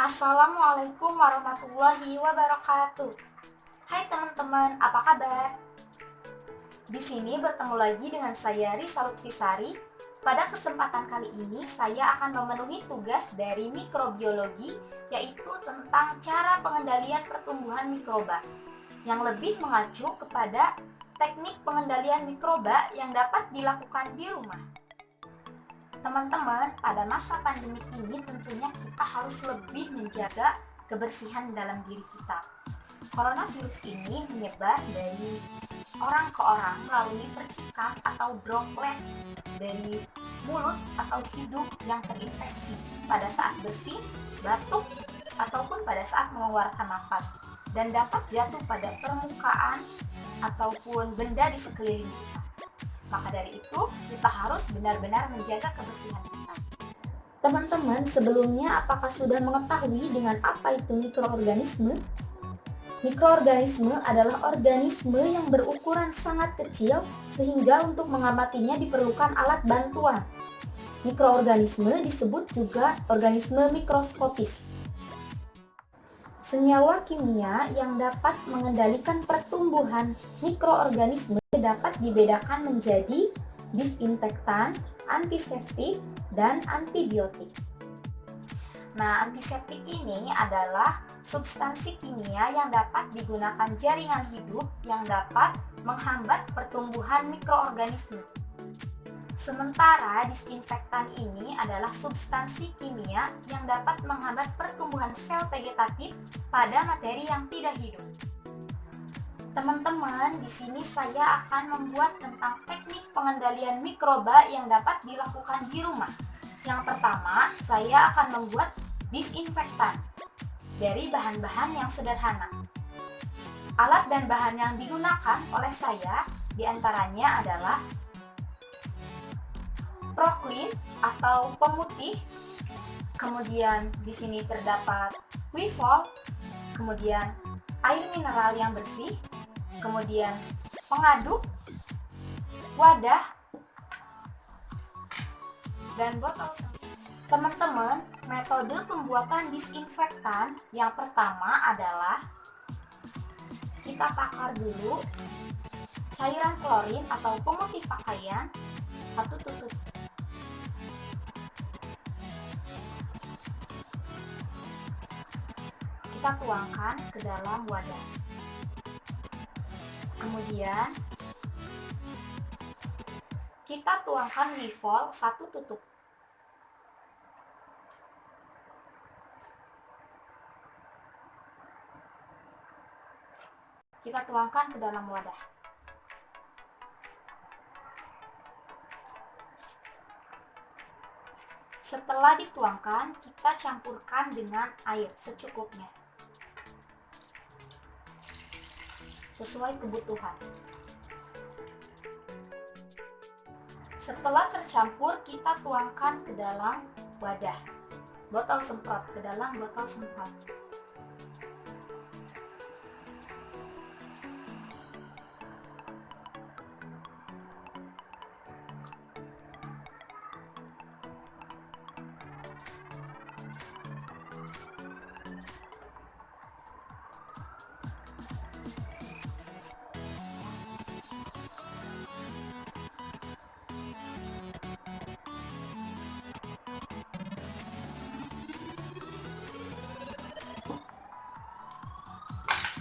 Assalamualaikum warahmatullahi wabarakatuh. Hai teman-teman, apa kabar? Di sini bertemu lagi dengan saya Risa Lutfisari. Pada kesempatan kali ini saya akan memenuhi tugas dari mikrobiologi, yaitu tentang cara pengendalian pertumbuhan mikroba, yang lebih mengacu kepada teknik pengendalian mikroba yang dapat dilakukan di rumah. Teman-teman, pada masa pandemi ini tentunya kita harus lebih menjaga kebersihan dalam diri kita. Coronavirus ini menyebar dari orang ke orang melalui percikan atau droplet dari mulut atau hidung yang terinfeksi pada saat bersin, batuk, ataupun pada saat mengeluarkan nafas, dan dapat jatuh pada permukaan ataupun benda di sekeliling kita. Maka dari itu, kita harus benar-benar menjaga kebersihan kita. Teman-teman, sebelumnya apakah sudah mengetahui dengan apa itu mikroorganisme? Mikroorganisme adalah organisme yang berukuran sangat kecil sehingga untuk mengamatinya diperlukan alat bantuan. Mikroorganisme disebut juga organisme mikroskopis. Senyawa kimia yang dapat mengendalikan pertumbuhan mikroorganisme dapat dibedakan menjadi disinfektan, antiseptik, dan antibiotik. Nah, antiseptik ini adalah substansi kimia yang dapat digunakan jaringan hidup yang dapat menghambat pertumbuhan mikroorganisme. Sementara disinfektan ini adalah substansi kimia yang dapat menghambat pertumbuhan sel vegetatif pada materi yang tidak hidup. Teman-teman, di sini saya akan membuat tentang teknik pengendalian mikroba yang dapat dilakukan di rumah. Yang pertama, saya akan membuat disinfektan dari bahan-bahan yang sederhana. Alat dan bahan yang digunakan oleh saya diantaranya adalah Proclean atau pemutih, kemudian di sini terdapat Wivol, kemudian air mineral yang bersih, kemudian pengaduk, wadah, dan botol. Teman-teman, metode pembuatan disinfektan yang pertama adalah kita takar dulu cairan klorin atau pemutih pakaian 1 tutup. Kita tuangkan ke dalam wadah. Kemudian kita tuangkan Wivol 1 tutup. Kita tuangkan ke dalam wadah. Setelah dituangkan, kita campurkan dengan air secukupnya, sesuai kebutuhan. Setelah tercampur, kita tuangkan ke dalam wadah, botol semprot, ke dalam botol semprot.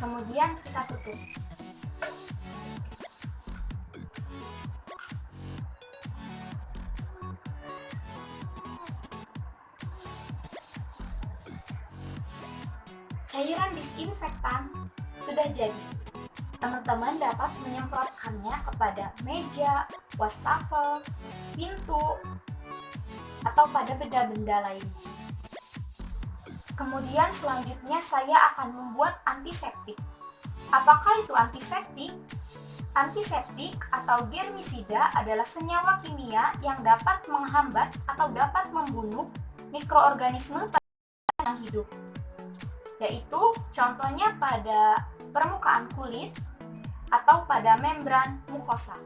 Kemudian kita tutup. Cairan disinfektan sudah jadi. Teman-teman dapat menyemprotkannya kepada meja, wastafel, pintu, atau pada benda-benda lainnya. Kemudian selanjutnya saya akan membuat antiseptik. Apakah itu antiseptik? Antiseptik atau germisida adalah senyawa kimia yang dapat menghambat atau dapat membunuh mikroorganisme yang hidup, yaitu contohnya pada permukaan kulit atau pada membran mukosa.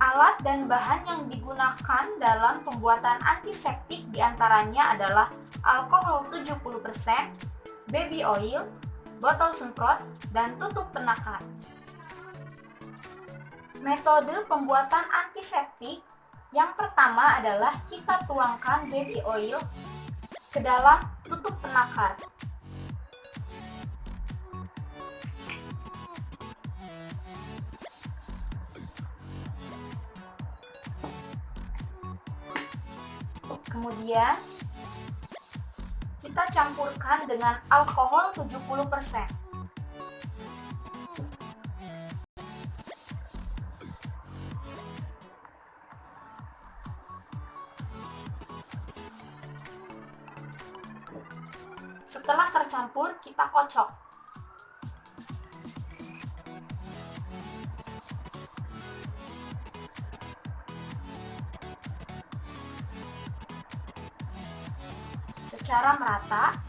Alat dan bahan yang digunakan dalam pembuatan antiseptik diantaranya adalah alkohol 70%, baby oil, botol semprot, dan tutup penakar. Metode pembuatan antiseptik yang pertama adalah kita tuangkan baby oil ke dalam tutup penakar. Kemudian kita campurkan dengan alkohol 70%. Setelah tercampur, kita kocok. Secara merata.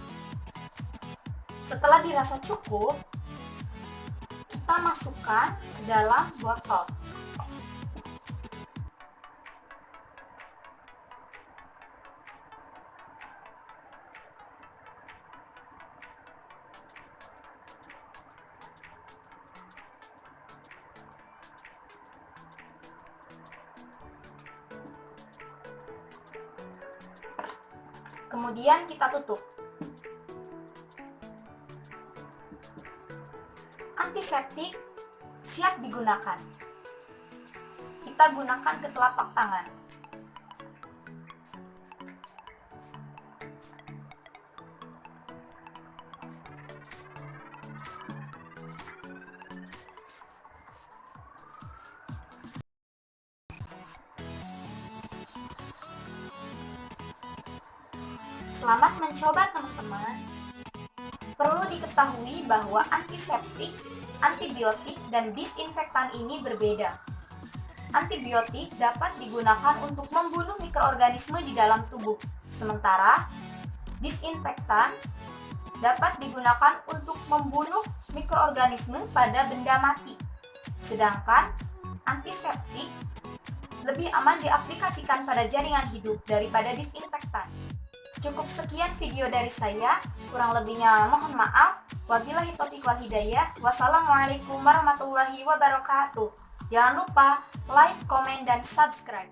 Setelah dirasa cukup, kita masukkan ke dalam botol. Kemudian kita tutup. Antiseptik siap digunakan. Kita gunakan ke telapak tangan. Selamat mencoba teman-teman. Perlu diketahui bahwa antiseptik, antibiotik, dan disinfektan ini berbeda. Antibiotik dapat digunakan untuk membunuh mikroorganisme di dalam tubuh, sementara disinfektan dapat digunakan untuk membunuh mikroorganisme pada benda mati. Sedangkan antiseptik lebih aman diaplikasikan pada jaringan hidup daripada disinfektan. Cukup sekian video dari saya, kurang lebihnya mohon maaf. Wabillahi taufiq wal hidayah. Wassalamualaikum warahmatullahi wabarakatuh. Jangan lupa like, komen, dan subscribe.